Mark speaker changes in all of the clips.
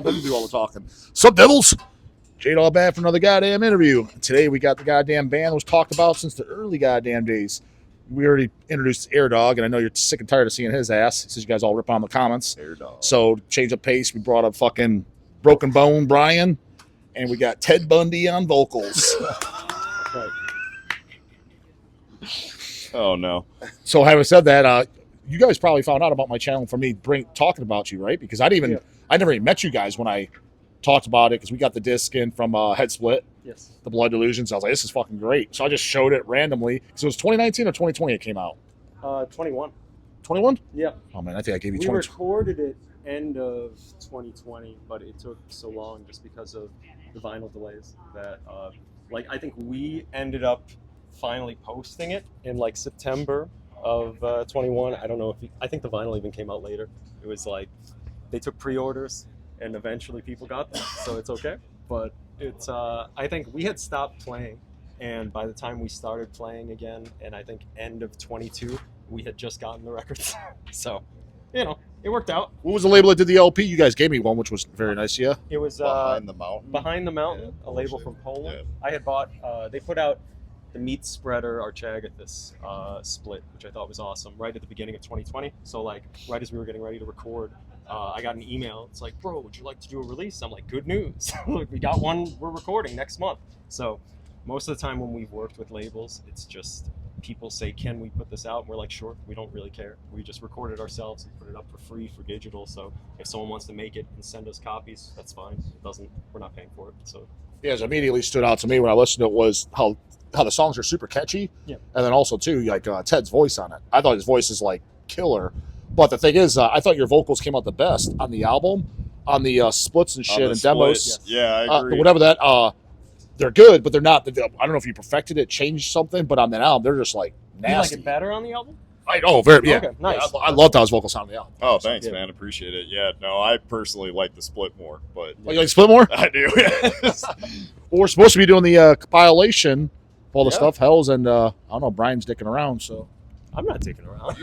Speaker 1: want them to do all the talking. Sup, Devils? J-Dawg back for another goddamn interview. Today we got the goddamn band that was talked about since the early goddamn days. We already introduced Dawg, and I know you're sick and tired of seeing his ass since you guys all rip on the comments.
Speaker 2: Dawg.
Speaker 1: So, change of pace, we brought up fucking Broken Bone Brian, and we got Ted Bundy on vocals.
Speaker 2: Oh, no.
Speaker 1: So, having said that, you guys probably found out about my channel from me talking about you, right? Because I never even met you guys when I talked about it, because we got the disc in from Head Split.
Speaker 3: Yes.
Speaker 1: The Blood Delusions. I was like, this is fucking great. So I just showed it randomly. So it was 2019 or 2020 it came out?
Speaker 3: 21.
Speaker 1: 21?
Speaker 3: Yeah.
Speaker 1: Oh, man, I think I gave you
Speaker 3: We
Speaker 1: 20.
Speaker 3: recorded it end of 2020, but it took so long just because of the vinyl delays that, I think we ended up finally posting it in, September of 21. I don't know if I think the vinyl even came out later. It was they took pre-orders, and eventually people got them, so it's okay. But it's I think we had stopped playing, and by the time we started playing again, and I think end of 22, we had just gotten the records. So, it worked out.
Speaker 1: What was the label that did the LP? You guys gave me one, which was very nice, yeah?
Speaker 3: It was
Speaker 2: Behind the Mountain.
Speaker 3: Behind the Mountain, a label from Poland. Yeah. I had bought, they put out the Meat Spreader Archagathus split, which I thought was awesome, right at the beginning of 2020. So, right as we were getting ready to record, I got an email. It's like, bro, would you like to do a release? I'm like, good news. We got one we're recording next month. So most of the time when we've worked with labels, it's just people say, can we put this out? And we're like, sure, we don't really care. We just record it ourselves and put it up for free for digital. So if someone wants to make it and send us copies, that's fine. We're not paying for it. So
Speaker 1: yeah, it immediately stood out to me when I listened to it was how the songs are super catchy.
Speaker 3: Yeah. And
Speaker 1: then also too, Ted's voice on it. I thought his voice is killer. But the thing is, I thought your vocals came out the best on the album, on the splits and shit and demos.
Speaker 2: Yeah, I agree.
Speaker 1: Whatever that, they're good, but they're not. I don't know if you perfected it, changed something, but on that album, they're just nasty.
Speaker 3: You like it better on the album?
Speaker 1: Yeah.
Speaker 3: Okay, nice.
Speaker 1: Yeah, I loved how his vocals sound on the album.
Speaker 2: Oh, thanks, man. Appreciate it. Yeah, no, I personally like the split more, but
Speaker 1: you like split more?
Speaker 2: I do. Yeah.
Speaker 1: Well, we're supposed to be doing the compilation of all the stuff, Hells, and I don't know. Brian's dicking around, so
Speaker 3: I'm not dicking around.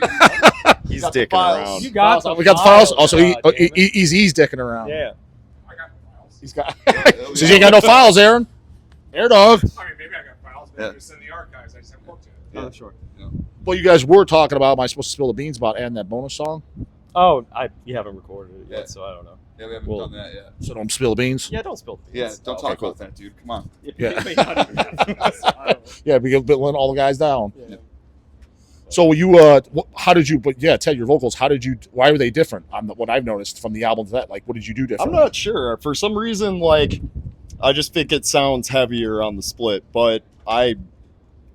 Speaker 2: He's dicking around.
Speaker 3: You got
Speaker 1: we got the files. Also, he's dicking around.
Speaker 3: Yeah.
Speaker 4: I got files.
Speaker 1: He's got. So you ain't got no files, Aaron. Dawg.
Speaker 4: I mean, maybe I got files, but it's in the archives. I just haven't looked at it.
Speaker 3: Oh, sure.
Speaker 2: Yeah.
Speaker 1: Well, you guys were talking about. Am I supposed to spill the beans about adding that bonus song?
Speaker 3: Oh, you haven't recorded it yet, so I don't know.
Speaker 2: Yeah, we haven't done that yet.
Speaker 1: So don't spill the beans.
Speaker 3: Yeah, don't spill the
Speaker 2: Yeah,
Speaker 3: beans.
Speaker 2: don't talk about that, dude. Come on.
Speaker 1: Yeah.
Speaker 3: Yeah.
Speaker 1: Yeah, we get letting all the guys down.
Speaker 3: Yeah.
Speaker 1: So you, how did you? But yeah, Ted, your vocals. How did you? Why were they different? On what I've noticed from the album to that, what did you do different?
Speaker 2: I'm not sure. For some reason, I just think it sounds heavier on the split, but I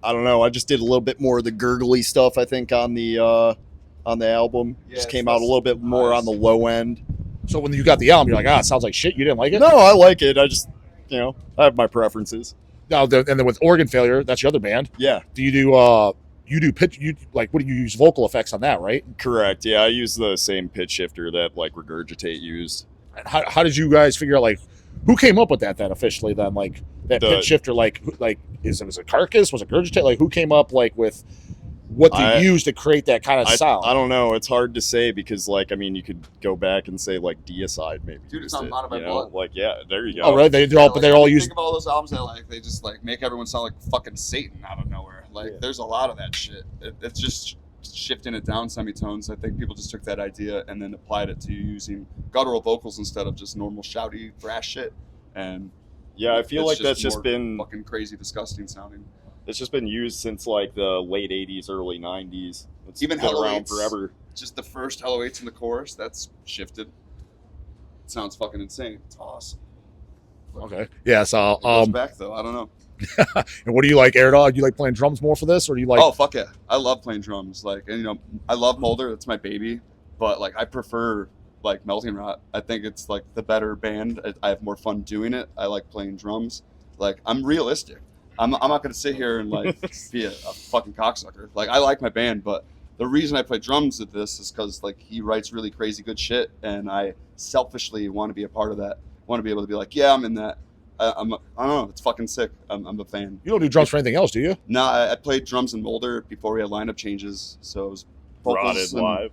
Speaker 2: don't know. I just did a little bit more of the gurgly stuff. I think on the album, just came out a little bit more on the low end.
Speaker 1: So when you got the album, you're like, it sounds like shit. You didn't like it?
Speaker 2: No, I like it. I just, I have my preferences.
Speaker 1: Now, and then with Organ Failure, that's your other band.
Speaker 2: Yeah.
Speaker 1: Do you do? You do pitch? What do you use vocal effects on that? Right.
Speaker 2: Correct. Yeah, I use the same pitch shifter that Regurgitate used.
Speaker 1: How did you guys figure out who came up with that officially then that pitch shifter was it Carcass, was it Regurgitate, who came up with what they use to create that kind of sound?
Speaker 2: I don't know, it's hard to say because you could go back and say Deicide maybe.
Speaker 5: Dude, it's on Bottom by Blood.
Speaker 2: Yeah, there you go.
Speaker 1: Oh, right. They're all used.
Speaker 5: Think of all those albums that they just make everyone sound like fucking Satan out of nowhere. There's a lot of that shit. It's just shifting it down semitones. I think people just took that idea and then applied it to using guttural vocals instead of just normal shouty thrash shit. And
Speaker 2: yeah, I feel like that's just been
Speaker 5: fucking crazy, disgusting sounding.
Speaker 2: It's just been used since the late 80s, early 90s. It's
Speaker 5: even
Speaker 2: been around forever.
Speaker 5: Just the first Hello 8s in the chorus, that's shifted. It sounds fucking insane. It's awesome.
Speaker 1: Okay. Yeah, so
Speaker 5: it goes back though, I don't know.
Speaker 1: And what do you like, Dawg? Do you like playing drums more for this, or do you like?
Speaker 5: Oh fuck yeah, I love playing drums. I love Mulder. That's my baby. But I prefer Melting Rot. I think it's the better band. I have more fun doing it. I like playing drums. I'm realistic. I'm not gonna sit here and be a fucking cocksucker. I like my band, but the reason I play drums at this is because he writes really crazy good shit, and I selfishly want to be a part of that. Want to be able to be yeah, I'm in that. I don't know. It's fucking sick. I'm a fan.
Speaker 1: You don't do drums for anything else, do you?
Speaker 5: No, I played drums in Mulder before we had lineup changes. So it was vocals
Speaker 2: live.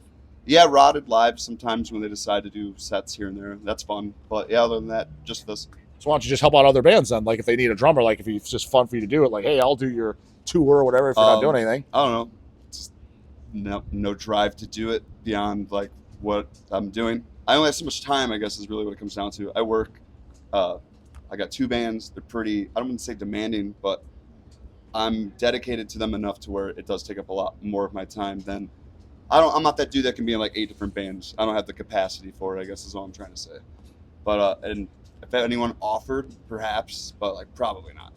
Speaker 5: Yeah, Rotted live sometimes when they decide to do sets here and there. That's fun. But yeah, other than that, just this.
Speaker 1: So why don't you just help out other bands then? Like if they need a drummer, like if it's just fun for you to do it, like hey, I'll do your tour or whatever if you're not doing anything.
Speaker 5: I don't know. Just no drive to do it beyond like what I'm doing. I only have so much time, I guess, is really what it comes down to. I work. I got 2 bands. They're pretty. I don't want to say demanding, but I'm dedicated to them enough to where it does take up a lot more of my time than. I'm not that dude that can be in like 8 different bands. I don't have the capacity for it, I guess is all I'm trying to say. But and if anyone offered, perhaps, but like probably not.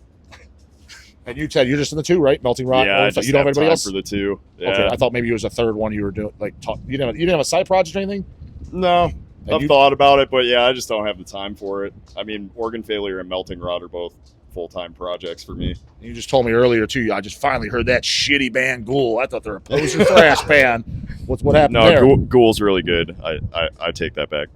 Speaker 1: And you, Ted, you're just in the 2, right? Melting Rock.
Speaker 2: Yeah, I just
Speaker 1: you don't have anybody
Speaker 2: time
Speaker 1: else
Speaker 2: for the 2. Yeah.
Speaker 1: Okay, I thought maybe it was a third one you were doing. Like, you didn't have a side project or anything?
Speaker 2: No,
Speaker 1: And
Speaker 2: I've thought about it, but yeah, I just don't have the time for it. I mean, Organ Failure and Melting Rod are both full-time projects for me.
Speaker 1: You just told me earlier too. I just finally heard that shitty band Ghoul. I thought they were a poser thrash band. What happened
Speaker 2: No,
Speaker 1: there?
Speaker 2: Ghoul's really good. I take that back.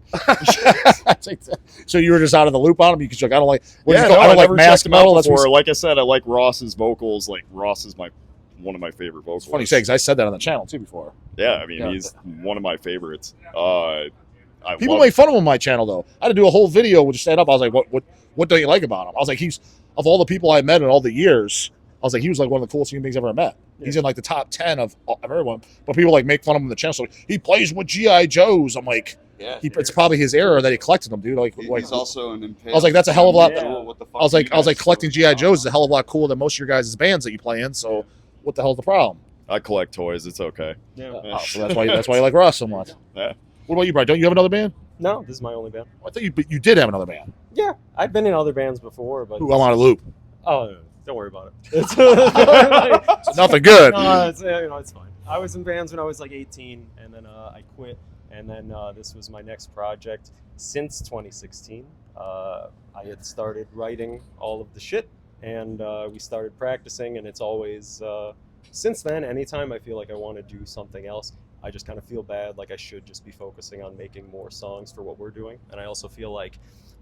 Speaker 1: So you were just out of the loop on them because you're like, I don't like.
Speaker 2: Yeah,
Speaker 1: I don't like
Speaker 2: never
Speaker 1: mask
Speaker 2: checked him out
Speaker 1: metal. That's
Speaker 2: before.
Speaker 1: what
Speaker 2: Like I said, I like Ross's vocals. Like Ross is one of my favorite vocals.
Speaker 1: it's funny you say because I said that on the channel too before.
Speaker 2: Yeah, I mean
Speaker 1: Yeah.
Speaker 2: he's one of my favorites.
Speaker 1: People make fun of him on my channel though. I had to do a whole video with just stand up. I was like, what don't you like about him? I was like, he's of all the people I met in all the years. I was like, he was like one of the coolest human beings I've ever met.
Speaker 3: Yeah.
Speaker 1: He's in like the top 10 of everyone. But people like make fun of him on the channel. So he plays with G.I. Joes. I'm like,
Speaker 5: Yeah.
Speaker 1: it's probably his era that he collected them, dude.
Speaker 5: He's also an impale.
Speaker 1: I was like, that's a hell of a lot.
Speaker 3: Yeah.
Speaker 5: What the fuck
Speaker 1: I was
Speaker 5: do you
Speaker 1: like
Speaker 5: guys
Speaker 1: collecting
Speaker 5: do?
Speaker 1: GI Joes is a hell of a lot cooler than most of your guys' bands that you play in. So what the hell's the problem?
Speaker 2: I collect toys. It's okay.
Speaker 3: Yeah.
Speaker 1: Oh, so that's why you like Ross so much.
Speaker 2: Yeah.
Speaker 1: What about you, Brian? Don't you have another band?
Speaker 3: No, this is my only band.
Speaker 1: I thought you did have another band.
Speaker 3: Yeah, I've been in other bands before, but
Speaker 1: Ooh, I'm on a loop.
Speaker 3: oh, don't worry about it.
Speaker 1: It's nothing good.
Speaker 3: No, it's fine. I was in bands when I was like 18, and then I quit, and then this was my next project since 2016. I had started writing all of the shit, and we started practicing, and it's always since then. Anytime I feel like I want to do something else, I just kind of feel bad, like I should just be focusing on making more songs for what we're doing, and I also feel like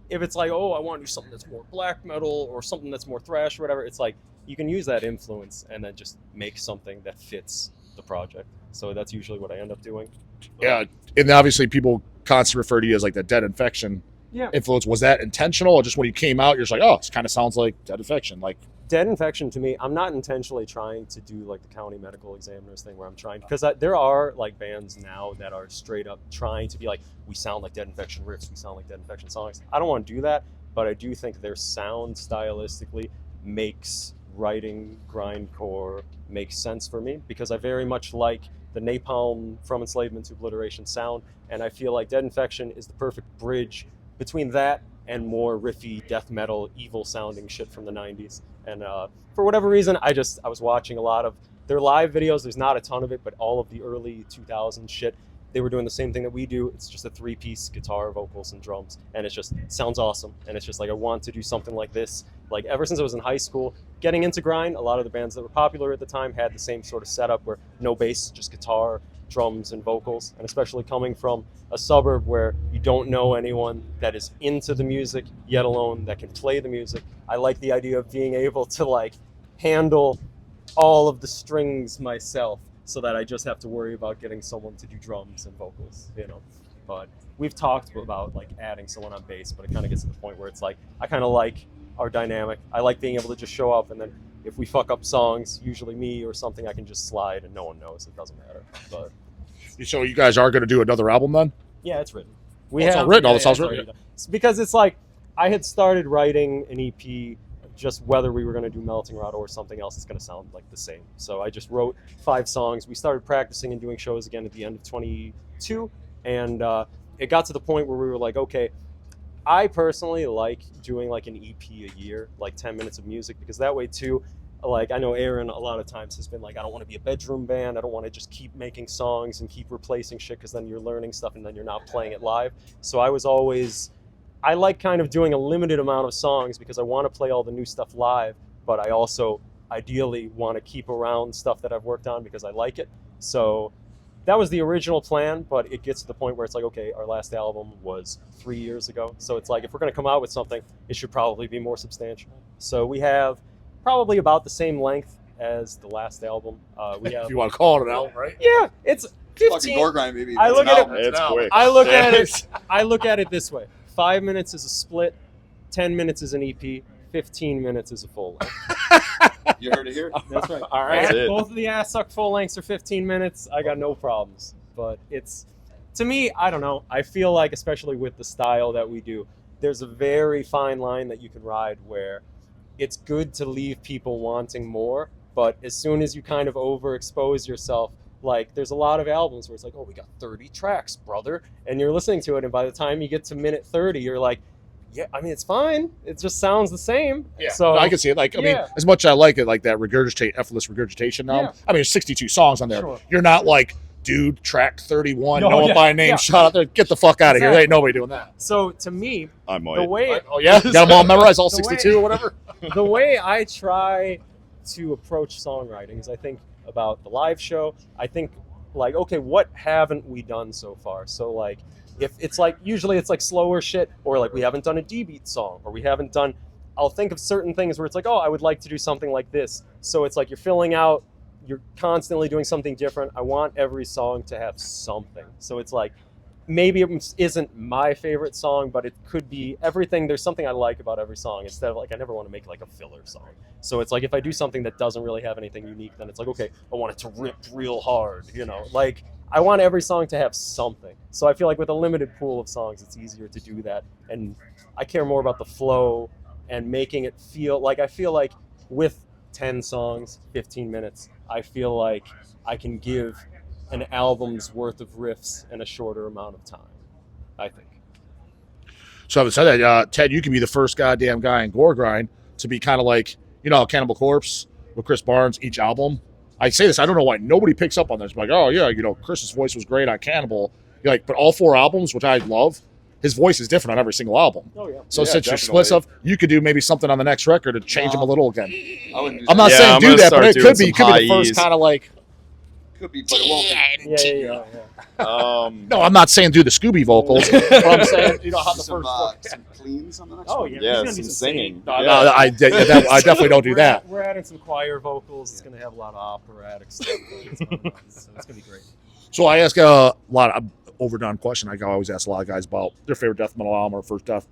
Speaker 3: if it's like, oh, I want to do something that's more black metal or something that's more thrash or whatever, it's like you can use that influence and then just make something that fits the project. So that's usually what I end up doing.
Speaker 1: Yeah, and obviously people constantly refer to you as like the Dead Infection
Speaker 3: Yeah.
Speaker 1: influence. Was that intentional, or just when you came out, you're just like, oh, it kind of sounds like Dead Infection? Like,
Speaker 3: Dead Infection to me, I'm not intentionally trying to do like the county medical examiners thing where I'm trying, because there are like bands now that are straight up trying to be like, we sound like Dead Infection riffs, we sound like Dead Infection songs. I don't want to do that, but I do think their sound stylistically makes writing grindcore make sense for me, because I very much like the Napalm From Enslavement to Obliteration sound, and I feel like Dead Infection is the perfect bridge between that and more riffy death metal, evil sounding shit from the 90s. And for whatever reason, I was watching a lot of their live videos. There's not a ton of it, but all of the early 2000s shit, they were doing the same thing that we do. It's just a 3-piece guitar, vocals, and drums, and it sounds awesome. And it's just like, I want to do something like this. Like ever since I was in high school, getting into grind, a lot of the bands that were popular at the time had the same sort of setup where no bass, just guitar, drums, and vocals. And especially coming from a suburb where you don't know anyone that is into the music, yet alone that can play the music, I like the idea of being able to like handle all of the strings myself, so that I just have to worry about getting someone to do drums and vocals, But we've talked about like adding someone on bass, but it kind of gets to the point where it's like, I kind of like our dynamic. I like being able to just show up, and then if we fuck up songs, usually me or something, I can just slide and no one knows. It doesn't matter. But
Speaker 1: so you guys are going to do another album then?
Speaker 3: yeah, it's written.
Speaker 1: It's all written. All the songs
Speaker 3: it's
Speaker 1: written.
Speaker 3: already done. It's because it's like I had started writing an EP. Just whether we were going to do Melting Rod or something else, it's going to sound like the same. So I just wrote 5 songs. We started practicing and doing shows again at the end of 22, and it got to the point where we were like, okay, I personally like doing like an EP a year, like 10 minutes of music, because that way too, like I know Aaron a lot of times has been like, I don't want to be a bedroom band. I don't want to just keep making songs and keep replacing shit, because then you're learning stuff and then you're not playing it live. So I like kind of doing a limited amount of songs because I want to play all the new stuff live, but I also ideally want to keep around stuff that I've worked on because I like it. So that was the original plan, but it gets to the point where it's like, okay, our last album was 3 years ago. So it's like, if we're going to come out with something, it should probably be more substantial. So we have probably about the same length as the last album. We have,
Speaker 1: If you want to call it an album, right?
Speaker 3: yeah, it's
Speaker 5: Fucking gore grind, baby.
Speaker 3: I look at it.
Speaker 2: It's quick.
Speaker 3: I look at it. I look at it this way: 5 minutes is a split, 10 minutes is an EP, 15 minutes is a full length.
Speaker 5: You heard it here.
Speaker 3: That's right.
Speaker 1: All right.
Speaker 2: That's it.
Speaker 3: Both of the ass suck full lengths are 15 minutes. I got no problems. But it's, to me, I don't know. I feel like, especially with the style that we do, there's a very fine line that you can ride where it's good to leave people wanting more, but as soon as you kind of overexpose yourself, like there's a lot of albums where it's like, oh, we got 30 tracks, brother, and you're listening to it, and by the time you get to minute 30, you're like, yeah, I mean, it's fine. It just sounds the same.
Speaker 1: Yeah,
Speaker 3: So
Speaker 1: no, I can see it. Like, I mean,
Speaker 3: yeah.
Speaker 1: as much as I like it, like that effortless regurgitation album.
Speaker 3: Yeah.
Speaker 1: I mean, there's 62 songs on there.
Speaker 3: Sure.
Speaker 1: You're not like, dude, track 31,
Speaker 3: No,
Speaker 1: no one
Speaker 3: yeah,
Speaker 1: by name,
Speaker 3: yeah.
Speaker 1: shot out there. Get the fuck out of here. There ain't nobody doing that.
Speaker 3: So to me,
Speaker 2: I might.
Speaker 3: the way
Speaker 1: Oh yeah, got them all memorized, all
Speaker 3: The
Speaker 1: 62 or whatever.
Speaker 3: the way I try to approach songwriting is I think about the live show. I think like, okay, what haven't we done so far? So like, if it's like, usually it's like slower shit, or like we haven't done a D-beat song, or we haven't done, I'll think of certain things where it's like, oh, I would like to do something like this. So it's like you're filling out, you're constantly doing something different. I want every song to have something. So it's like, maybe it isn't my favorite song, but it could be everything. There's something I like about every song instead of like, I never want to make like a filler song. So it's like, if I do something that doesn't really have anything unique, then it's like, okay, I want it to rip real hard, you know, like I want every song to have something. So I feel like with a limited pool of songs, it's easier to do that. And I care more about the flow and making it feel like, I feel like with 10 songs, 15 minutes, I feel like I can give an album's worth of riffs in a shorter amount of time, I think.
Speaker 1: So having said that, Ted, you can be the first goddamn guy in Gore Grind to be kind of like, you know, Cannibal Corpse with Chris Barnes, each album. I say this, I don't know why nobody picks up on this. Like, oh yeah, you know, Chris's voice was great on Cannibal. You're like, but all 4 albums, which I love, his voice is different on every single album.
Speaker 3: Oh yeah.
Speaker 1: So
Speaker 2: Yeah,
Speaker 1: since you're
Speaker 2: definitely.
Speaker 1: split stuff, you could do maybe something on the next record to change him a little again.
Speaker 5: I wouldn't do
Speaker 1: I'm
Speaker 5: that.
Speaker 1: not
Speaker 2: Yeah,
Speaker 1: saying
Speaker 2: I'm
Speaker 1: do
Speaker 2: gonna
Speaker 1: that, but
Speaker 2: start
Speaker 1: it
Speaker 2: doing
Speaker 1: could be. You
Speaker 2: some
Speaker 1: could be the
Speaker 2: high
Speaker 1: first
Speaker 2: E's.
Speaker 1: kind of like.
Speaker 5: Could be, but it won't.
Speaker 3: Yeah.
Speaker 1: No, I'm not saying do the Scooby vocals. But I'm saying, you know, how the
Speaker 5: some,
Speaker 1: first.
Speaker 5: some cleans on the next
Speaker 3: Oh
Speaker 5: one.
Speaker 3: yeah.
Speaker 2: Yeah,
Speaker 3: there's gonna be
Speaker 2: some singing.
Speaker 1: No,
Speaker 2: Yeah.
Speaker 1: no, I definitely don't do
Speaker 3: We're
Speaker 1: that.
Speaker 3: We're adding some choir vocals. It's gonna have a lot of operatic stuff. So it's gonna be great.
Speaker 1: So I ask a lot of overdone question. I always ask a lot of guys about their favorite death metal album or first death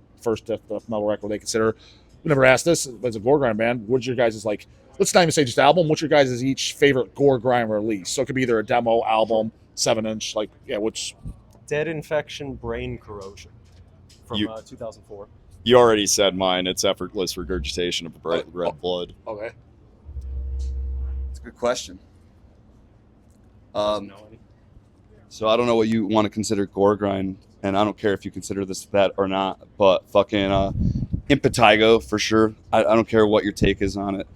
Speaker 1: metal record they consider. We never asked this as a gore grind band. What's your guys' like? Let's not even say just album. What's your guys' each favorite gore grind release? So it could be either a demo, album, 7-inch, like which.
Speaker 3: Dead Infection, Brain Corrosion from
Speaker 2: You-
Speaker 3: 2004.
Speaker 2: You already said mine. It's effortless regurgitation of bright red blood.
Speaker 1: Okay.
Speaker 5: It's a good question.
Speaker 3: No,
Speaker 5: So I don't know what you want to consider gore grind, and I don't care if you consider this that or not, but fucking Impetigo for sure. I don't care what your take is on it.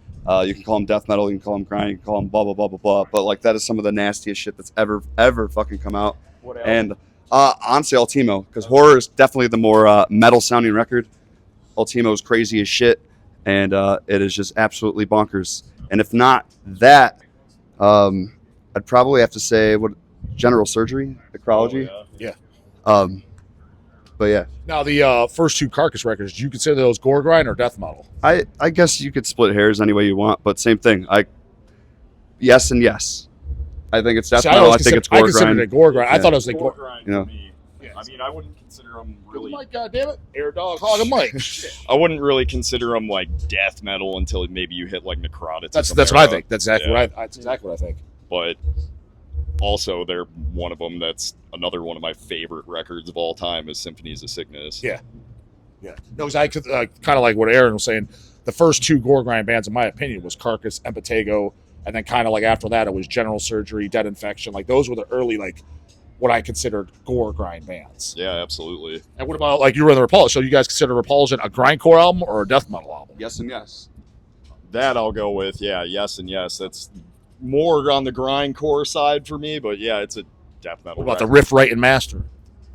Speaker 5: You can call them death metal, you can call them grind, you can call them blah blah blah blah blah. But like that is some of the nastiest shit that's ever fucking come out.
Speaker 3: what else?
Speaker 5: And honestly, Ultimo, because horror is definitely the more metal sounding record. Ultimo is crazy as shit, and it is just absolutely bonkers. And if not that, I'd probably have to say what general surgery, necrology.
Speaker 2: Oh, yeah.
Speaker 5: But yeah,
Speaker 1: Now the first 2 Carcass records, do you consider those gore grind or death metal?
Speaker 5: I guess you could split hairs any way you want, but same thing. Yes and yes. I think it's death
Speaker 1: See,
Speaker 5: metal. I
Speaker 1: always
Speaker 5: think it's
Speaker 1: I
Speaker 5: gore
Speaker 1: considered
Speaker 5: grind.
Speaker 1: it gore grind. I
Speaker 5: Yeah.
Speaker 1: thought it was like
Speaker 2: Gore
Speaker 1: gore.
Speaker 2: grind
Speaker 5: You know.
Speaker 2: for me. I mean, I wouldn't consider them really.
Speaker 1: Mike, goddamn it, Air Dog, hog a mic.
Speaker 2: I wouldn't really consider them like death metal until maybe you hit like necrotic.
Speaker 1: That's what I think. That's exactly
Speaker 2: Yeah.
Speaker 1: that's exactly what I think.
Speaker 2: But also, they're one of them. That's another one of my favorite records of all time. Is Symphonies of Sickness.
Speaker 1: Yeah. Yeah. No, because I could kind of like what Aaron was saying. The first 2 gore grind bands, in my opinion, was Carcass, Impetigo, and then kind of like after that, it was General Surgery, Dead Infection. Like those were the early like what I considered gore grind bands.
Speaker 2: Yeah, absolutely.
Speaker 1: And what about like you were in the Repulsion? So you guys consider Repulsion a grindcore album or a death metal album?
Speaker 5: Yes and yes.
Speaker 2: That I'll go with. Yeah, yes and yes. That's more on the grindcore side for me, but yeah, it's a death metal.
Speaker 1: What about the
Speaker 2: record.
Speaker 1: riff, write, and master?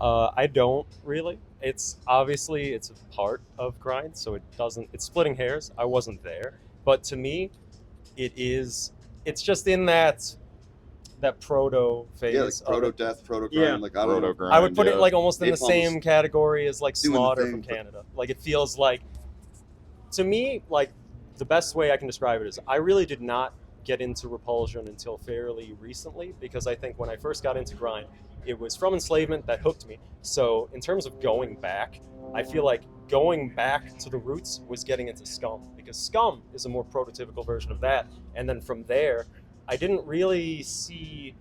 Speaker 3: I don't really. It's obviously it's a part of grind, so it doesn't. It's splitting hairs. I wasn't there, but to me, it is. It's just in that proto phase.
Speaker 5: Yeah, like
Speaker 3: of
Speaker 5: proto
Speaker 3: it.
Speaker 5: death, proto grind.
Speaker 3: Yeah.
Speaker 5: Like I don't know.
Speaker 2: Proto-grind,
Speaker 3: I would put
Speaker 2: yeah.
Speaker 3: it like almost in the
Speaker 5: Napalm's
Speaker 3: same category as like
Speaker 5: doing the
Speaker 3: Slaughter
Speaker 5: thing,
Speaker 3: from
Speaker 5: but-
Speaker 3: Canada. Like it feels like, to me, like the best way I can describe it is I really did not get into Repulsion until fairly recently, because I think when I first got into grind, it was From Enslavement that hooked me. So in terms of going back, I feel like going back to the roots was getting into Scum, because Scum is a more prototypical version of that. And then from there, I didn't really see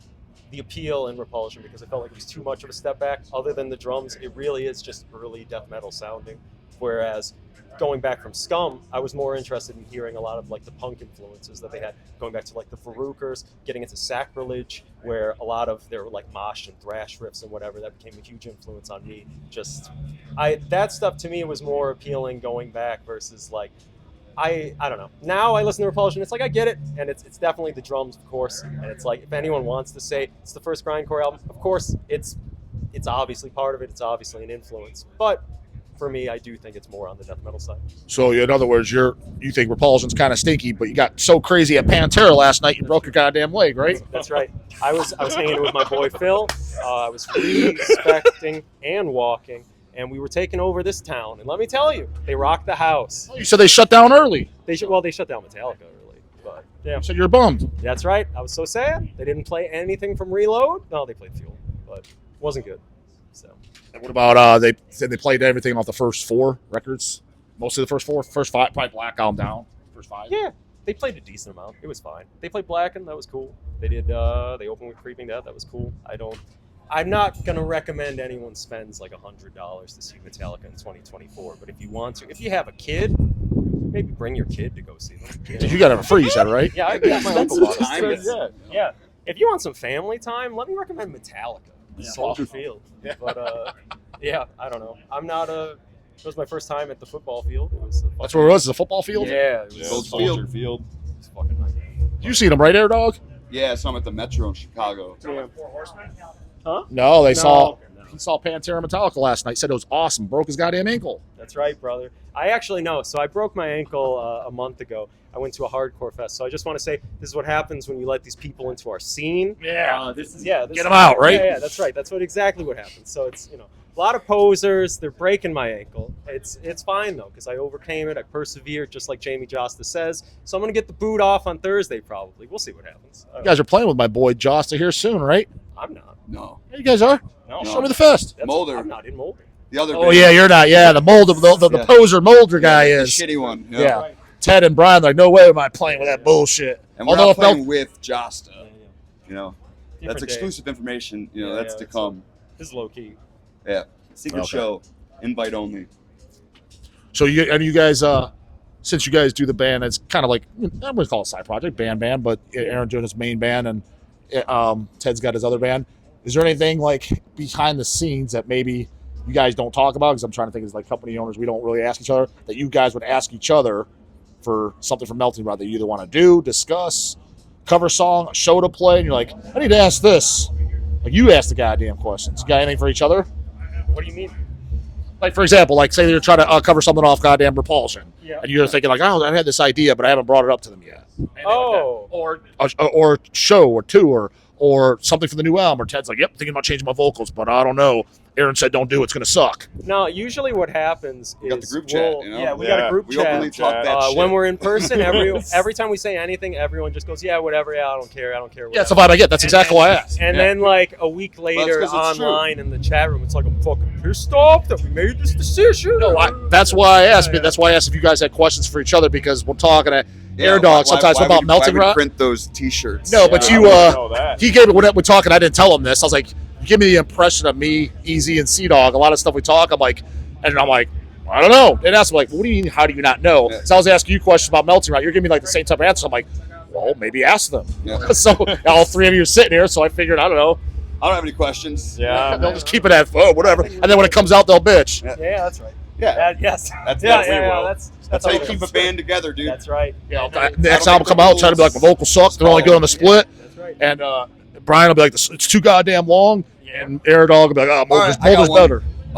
Speaker 3: the appeal in Repulsion because I felt like it was too much of a step back. Other than the drums, it really is just early death metal sounding. Whereas going back from Scum, I was more interested in hearing a lot of like the punk influences that they had, going back to like the Faroukers, getting into Sacrilege, where a lot of their like mosh and thrash riffs and whatever, that became a huge influence on me. That stuff to me was more appealing going back versus like, I don't know. Now I listen to Repulsion, it's like I get it, and it's definitely the drums, of course, and it's like if anyone wants to say it's the first grindcore album, of course it's obviously part of it, it's obviously an influence, but for me, I do think it's more on the death metal side.
Speaker 1: So in other words, you think Repulsion's kind of stinky, but you got so crazy at Pantera last night you broke your goddamn leg, right?
Speaker 3: That's right. I was hanging with my boy Phil. I was respecting and walking, and we were taking over this town. And let me tell you, they rocked the house.
Speaker 1: You said they shut down early.
Speaker 3: They shut down Metallica early, but yeah.
Speaker 1: You said you're bummed.
Speaker 3: That's right. I was so sad. They didn't play anything from Reload. No, they played Fuel, but it wasn't good. So.
Speaker 1: And what about they said they played everything off the first 4 records? Mostly the first 4, first 5, probably Black Album down. First 5.
Speaker 3: Yeah, they played a decent amount. It was fine. They played Blackened. That was cool. They did. They opened with Creeping Death. That was cool. I'm not gonna recommend anyone spends like $100 to see Metallica in 2024. But if you want to, if you have a kid, maybe bring your kid to go see them.
Speaker 1: You got it for free, you said, right?
Speaker 3: Yeah,
Speaker 2: my uncle bought it.
Speaker 3: Yeah. If you want some family time, let me recommend Metallica. Soldier Field.
Speaker 1: Yeah.
Speaker 3: But yeah, I don't know. It was my first time at the football field. It was.
Speaker 1: That's where it was. The football field.
Speaker 3: Yeah, it was
Speaker 2: Soldier Field.
Speaker 3: It was fucking nice.
Speaker 1: You seen them, right, Air Dog?
Speaker 5: Yeah, so I'm at the Metro in Chicago.
Speaker 3: Yeah.
Speaker 4: Four Horsemen?
Speaker 3: Huh?
Speaker 1: No, he saw
Speaker 3: No.
Speaker 1: Pantera Metallica last night. Said it was awesome. Broke his goddamn ankle.
Speaker 3: That's right, brother. I actually know. So I broke my ankle a month ago. I went to a hardcore fest. So I just want to say this is what happens when you let these people into our scene.
Speaker 1: Yeah.
Speaker 3: Get
Speaker 1: them out, right?
Speaker 3: Yeah, that's right. That's exactly what happens. So it's a lot of posers. They're breaking my ankle. It's fine though because I overcame it. I persevered, just like Jamie Josta says. So I'm gonna get the boot off on Thursday probably. We'll see what happens.
Speaker 1: You guys are playing with my boy Josta here soon, right?
Speaker 3: I'm not.
Speaker 5: No.
Speaker 1: Yeah, you guys are.
Speaker 3: No.
Speaker 1: Show me the fest.
Speaker 5: Mulder.
Speaker 3: I'm not in Mulder.
Speaker 5: The other
Speaker 1: Oh
Speaker 5: band.
Speaker 1: yeah, you're not. Yeah, the Molder, the
Speaker 5: Yeah.
Speaker 1: poser Molder guy
Speaker 5: The
Speaker 1: is.
Speaker 5: shitty one.
Speaker 1: Yeah.
Speaker 3: Right.
Speaker 1: Ted and Brian like, no way am I playing with that bullshit.
Speaker 5: And we're
Speaker 1: Although
Speaker 5: not
Speaker 1: if Mel-
Speaker 5: playing with Josta.
Speaker 3: Yeah.
Speaker 5: You know,
Speaker 3: Different
Speaker 5: that's
Speaker 3: day.
Speaker 5: exclusive information. You know,
Speaker 3: Yeah,
Speaker 5: that's to
Speaker 3: it's
Speaker 5: come.
Speaker 3: This is low key.
Speaker 5: Yeah. Secret
Speaker 1: Okay.
Speaker 5: show. Invite only.
Speaker 1: So you guys, since you guys do the band, it's kind of like I wouldn't call it a side project, band, but Aaron doing his main band and Ted's got his other band. Is there anything like behind the scenes that maybe you guys don't talk about? Because I'm trying to think as like company owners, we don't really ask each other that you guys would ask each other for something from Melting Rod that you either want to do, discuss, cover song, a show to play, and you're like, I need to ask this. Like you ask the goddamn questions. You got anything for each other?
Speaker 3: What do you mean?
Speaker 1: Like for example, like say you're trying to cover something off goddamn Repulsion,
Speaker 3: Yeah.
Speaker 1: and you're thinking like, oh, I had this idea, but I haven't brought it up to them yet.
Speaker 3: Oh.
Speaker 1: Or a show or tour or something for the new album. Or Ted's like, yep, thinking about changing my vocals, but I don't know. Aaron said don't do it. It's gonna suck.
Speaker 3: No, usually what happens
Speaker 5: We
Speaker 3: is
Speaker 5: got the group chat, you know?
Speaker 3: Yeah, we got a group
Speaker 5: We
Speaker 3: chat.
Speaker 5: openly talk that shit.
Speaker 3: When we're in person, every time we say anything, everyone just goes, yeah, whatever, yeah, I don't care.
Speaker 1: Yeah, that's the vibe I get. That's exactly why I asked.
Speaker 3: And
Speaker 5: Yeah.
Speaker 3: then like a week later
Speaker 5: 'cause it's true.
Speaker 3: online in the chat room, it's like, I'm fucking pissed off that we made this decision.
Speaker 1: No, that's why I asked. That's why I asked if you guys had questions for each other because we're talking at Air Dog sometimes
Speaker 5: why
Speaker 1: about
Speaker 5: would-
Speaker 1: Melting
Speaker 5: why would
Speaker 1: Rod.
Speaker 5: print those T-shirts.
Speaker 1: No, but
Speaker 2: Yeah,
Speaker 1: you
Speaker 2: I know that.
Speaker 1: he gave it when we're talking. I didn't tell him this. I was like, give me the impression of me, Easy, and Sea Dog. A lot of stuff we talk. I'm like, I don't know. And that's like, what do you mean? How do you not know?
Speaker 5: Yeah.
Speaker 1: So I was asking you questions about Melting Rod. You're giving me like the same type of answer. I'm like, well, maybe ask them.
Speaker 5: Yeah.
Speaker 1: So all three of you are sitting here. So I figured, I don't know.
Speaker 5: I don't have any questions.
Speaker 2: Yeah.
Speaker 1: They'll just keep it at whatever. And then when it comes out, they'll bitch.
Speaker 3: Yeah, that's right.
Speaker 5: Yeah.
Speaker 3: Yes.
Speaker 5: That's
Speaker 3: yeah,
Speaker 5: what we
Speaker 3: yeah,
Speaker 5: will.
Speaker 3: that's
Speaker 5: That's how you
Speaker 3: it
Speaker 5: keep a
Speaker 3: is.
Speaker 5: band together, dude.
Speaker 3: That's right.
Speaker 1: Yeah,
Speaker 3: Yeah,
Speaker 1: the next
Speaker 5: I don't
Speaker 1: album
Speaker 5: make
Speaker 1: come
Speaker 5: the
Speaker 1: out, try to be like,
Speaker 5: rules.
Speaker 1: my vocals suck. They're only good on the split.
Speaker 3: That's right.
Speaker 1: And Brian will be like, it's too goddamn long.
Speaker 3: Yeah.
Speaker 1: And Air Dog will be like, oh, Mulder's,
Speaker 5: All right, I got
Speaker 1: Mulder's
Speaker 5: one.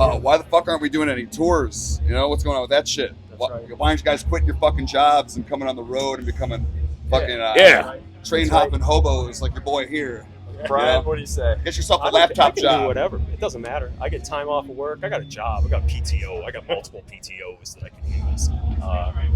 Speaker 1: better.
Speaker 5: Why the fuck aren't we doing any tours? You know, what's going on with that shit? Why,
Speaker 3: right.
Speaker 5: why aren't you guys quitting your fucking jobs and coming on the road and becoming fucking
Speaker 1: Yeah.
Speaker 5: train
Speaker 3: That's right.
Speaker 5: hopping hobos like your boy here?
Speaker 2: Brian, what do you say?
Speaker 5: Get yourself a
Speaker 3: I
Speaker 5: laptop
Speaker 3: can
Speaker 5: job.
Speaker 3: do whatever. It doesn't matter. I get time off of work. I got a job. I got PTO. I got multiple PTOs that I can use.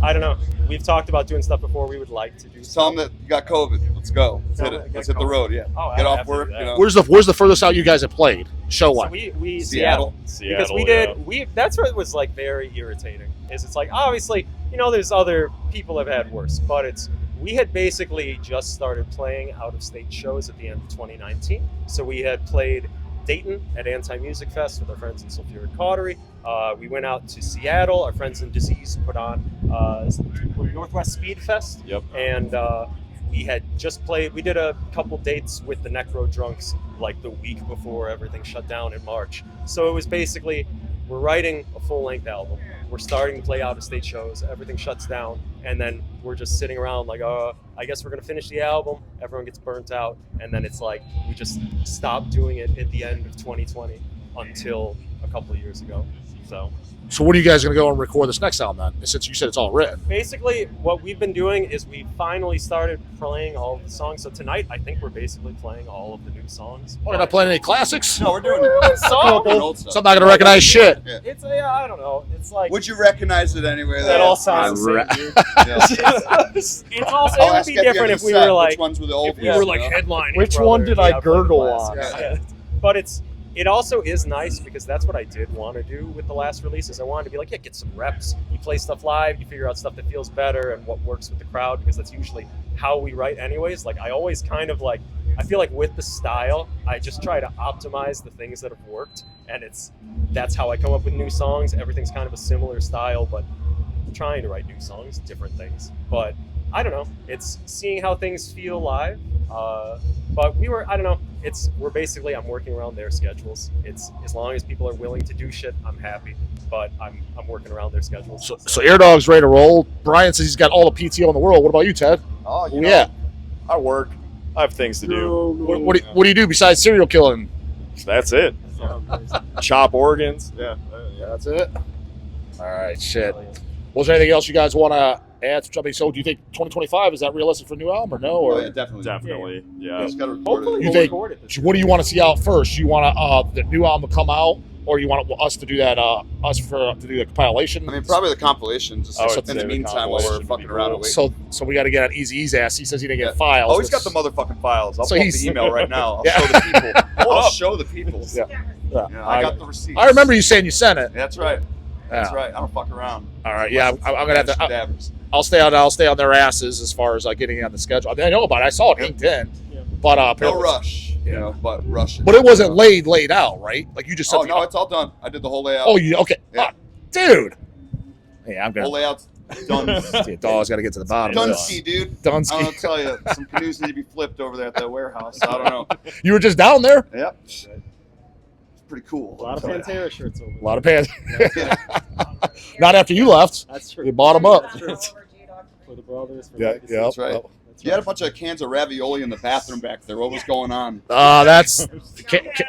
Speaker 3: I don't know. We've talked about doing stuff before. We would like to do.
Speaker 5: Just tell them that you got COVID. Let's go. Let's hit it. Let's hit the road. Yeah.
Speaker 3: Oh,
Speaker 5: Get
Speaker 3: I
Speaker 5: off
Speaker 3: have to
Speaker 5: work.
Speaker 3: do that.
Speaker 5: You know.
Speaker 1: Where's the furthest out you guys have played? Show
Speaker 3: So
Speaker 1: what?
Speaker 3: we
Speaker 5: Seattle.
Speaker 3: because we did that's what was like very irritating. Is it's like obviously there's other people have had worse, but we had basically just started playing out of state shows at the end of 2019. So we had played Dayton at Anti Music Fest with our friends in Sulphuric Cautery. We went out to Seattle. Our friends in Disease put on Northwest Speed Fest.
Speaker 2: Yep.
Speaker 3: And we had just played. We did a couple dates with the Necro Drunks like the week before everything shut down in March. So it was basically we're writing a full-length album. We're starting to play out-of-state shows. Everything shuts down, and then we're just sitting around like, I guess we're gonna finish the album. Everyone gets burnt out, and then it's like we just stopped doing it at the end of 2020 until a couple of years ago.
Speaker 1: So when are you guys going to go and record this next album then? Since you said it's all written.
Speaker 3: Basically, what we've been doing is we finally started playing all of the songs. So tonight, I think we're basically playing all of the new songs.
Speaker 1: Oh, you're not playing any classics?
Speaker 5: No, we're doing old stuff.
Speaker 1: So I'm not going to recognize shit.
Speaker 5: Yeah.
Speaker 3: It's I don't know. It's like
Speaker 5: Would you recognize it anyway?
Speaker 3: that
Speaker 5: though?
Speaker 3: all sounds the
Speaker 1: Right.
Speaker 3: same, dude.
Speaker 5: Yeah.
Speaker 3: It's also
Speaker 5: I'll
Speaker 3: it would
Speaker 5: ask
Speaker 3: be
Speaker 5: at the end
Speaker 3: different
Speaker 5: of
Speaker 3: if
Speaker 5: the
Speaker 3: we
Speaker 5: set
Speaker 3: were like
Speaker 5: which ones were the old
Speaker 3: if we were like
Speaker 5: ones, you know?
Speaker 3: headlining.
Speaker 2: Which
Speaker 3: Brother,
Speaker 2: one did I
Speaker 3: yeah, play
Speaker 2: gurgle
Speaker 3: classics.
Speaker 2: on?
Speaker 3: Yeah. But it also is nice because that's what I did want to do with the last releases. I wanted to be like, get some reps. You play stuff live, you figure out stuff that feels better and what works with the crowd, because that's usually how we write anyways. Like I always kind of like, I feel like with the style, I just try to optimize the things that have worked, and that's how I come up with new songs. Everything's kind of a similar style, but I'm trying to write new songs, different things. But I don't know. It's seeing how things feel live. But I don't know. I'm working around their schedules. It's as long as people are willing to do shit, I'm happy. But I'm working around their schedules.
Speaker 1: So Air Dog's ready to roll. Brian says he's got all the PTO in the world. What about you, Ted?
Speaker 2: Oh, you
Speaker 1: Yeah.
Speaker 2: know, I work. I have things to do.
Speaker 1: What do you do besides serial killing?
Speaker 2: That's it. Chop organs. Yeah.
Speaker 1: That's it. All right, shit. Was there anything else you guys want to add? So do you think 2025 is that realistic for a new album or no?
Speaker 5: Oh,
Speaker 1: Or
Speaker 5: yeah, definitely.
Speaker 2: Definitely.
Speaker 5: Yeah,
Speaker 2: Yeah.
Speaker 5: just gotta record
Speaker 3: Hopefully
Speaker 5: it.
Speaker 1: You
Speaker 3: we'll
Speaker 1: think-
Speaker 3: record it this
Speaker 1: what do you want to see out first? You want the new album to come out, or you want us to do that? To do the compilation.
Speaker 5: I mean, probably the compilations. Just
Speaker 2: I would
Speaker 5: in
Speaker 2: say
Speaker 5: the
Speaker 2: the
Speaker 5: meantime, while we're
Speaker 2: compilation would
Speaker 5: fucking
Speaker 2: be
Speaker 5: around
Speaker 2: cool.
Speaker 5: and waiting.
Speaker 1: So we got to get on Easy's ass. He says he didn't get
Speaker 5: Yeah.
Speaker 1: files.
Speaker 5: Oh, he's got the motherfucking files. I'll
Speaker 1: So
Speaker 5: pull up
Speaker 1: he's-
Speaker 5: the email right now. I'll
Speaker 1: Yeah.
Speaker 5: show the people. I'll
Speaker 2: up.
Speaker 5: show the people.
Speaker 1: Yeah.
Speaker 5: Yeah, I got the receipts.
Speaker 1: I remember you saying you sent it.
Speaker 5: That's right. That's
Speaker 1: Yeah.
Speaker 5: right. I don't fuck around.
Speaker 1: All right. Yeah, I'm gonna have to.
Speaker 5: Dabbers.
Speaker 1: I'll stay on their asses as far as getting on the schedule. I mean, I know about it. I saw it inked in, but
Speaker 5: No
Speaker 1: apparently-
Speaker 5: rush.
Speaker 1: Yeah.
Speaker 5: You know, but rush.
Speaker 1: But it wasn't laid out, right? Like you just said.
Speaker 5: Oh no, it's all done. I did the whole layout.
Speaker 1: Oh, you okay?
Speaker 5: Yeah.
Speaker 1: Ah, dude. Yeah, I'm
Speaker 5: Whole
Speaker 1: gonna.
Speaker 5: layout's done.
Speaker 1: Yeah, Dawg's got to get to the bottom. of
Speaker 5: Dunsky, dude.
Speaker 1: this.
Speaker 5: I'm
Speaker 1: Dunsky.
Speaker 5: gonna tell you, some canoes need to be flipped over there at that warehouse. I don't know.
Speaker 1: You were just down there.
Speaker 5: Yep. It's pretty cool.
Speaker 3: A lot of Pantera shirts over
Speaker 1: A lot of pants.
Speaker 5: Yeah.
Speaker 1: Not after you left.
Speaker 3: That's true.
Speaker 1: You bought them up.
Speaker 3: That's true. For the brothers. For
Speaker 1: Yeah,
Speaker 3: legacy.
Speaker 1: yeah.
Speaker 5: That's right.
Speaker 1: Oh.
Speaker 3: That's
Speaker 5: You had a bunch of cans of ravioli in the bathroom back there. What was going on?
Speaker 1: That's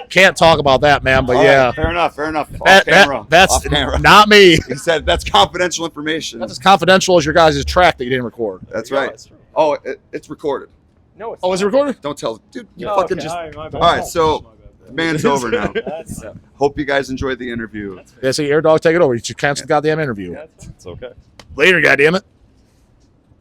Speaker 1: can't talk about that, man. But
Speaker 5: All
Speaker 1: yeah,
Speaker 5: right, fair enough. Fair enough. Off
Speaker 1: That-
Speaker 5: camera.
Speaker 1: that's
Speaker 5: Off camera.
Speaker 1: not me.
Speaker 5: He said that's confidential information.
Speaker 1: That's as confidential as your guys' track that you didn't record.
Speaker 5: That's
Speaker 3: Yeah,
Speaker 5: right.
Speaker 3: that's true.
Speaker 5: Oh, it's recorded.
Speaker 3: No, it's
Speaker 1: Oh, is it
Speaker 3: not.
Speaker 1: recorded?
Speaker 5: Don't tell, dude. You
Speaker 3: Oh,
Speaker 5: fucking
Speaker 3: okay.
Speaker 5: just.
Speaker 3: All right, my bad.
Speaker 5: All right, so-
Speaker 3: My bad.
Speaker 5: The band's over now.
Speaker 3: That's,
Speaker 5: Hope you guys enjoyed the interview.
Speaker 3: that's fair.
Speaker 1: Yeah, so Air Dog, take it over. You should cancel the goddamn interview.
Speaker 3: That's-
Speaker 2: It's okay.
Speaker 1: Later, goddammit.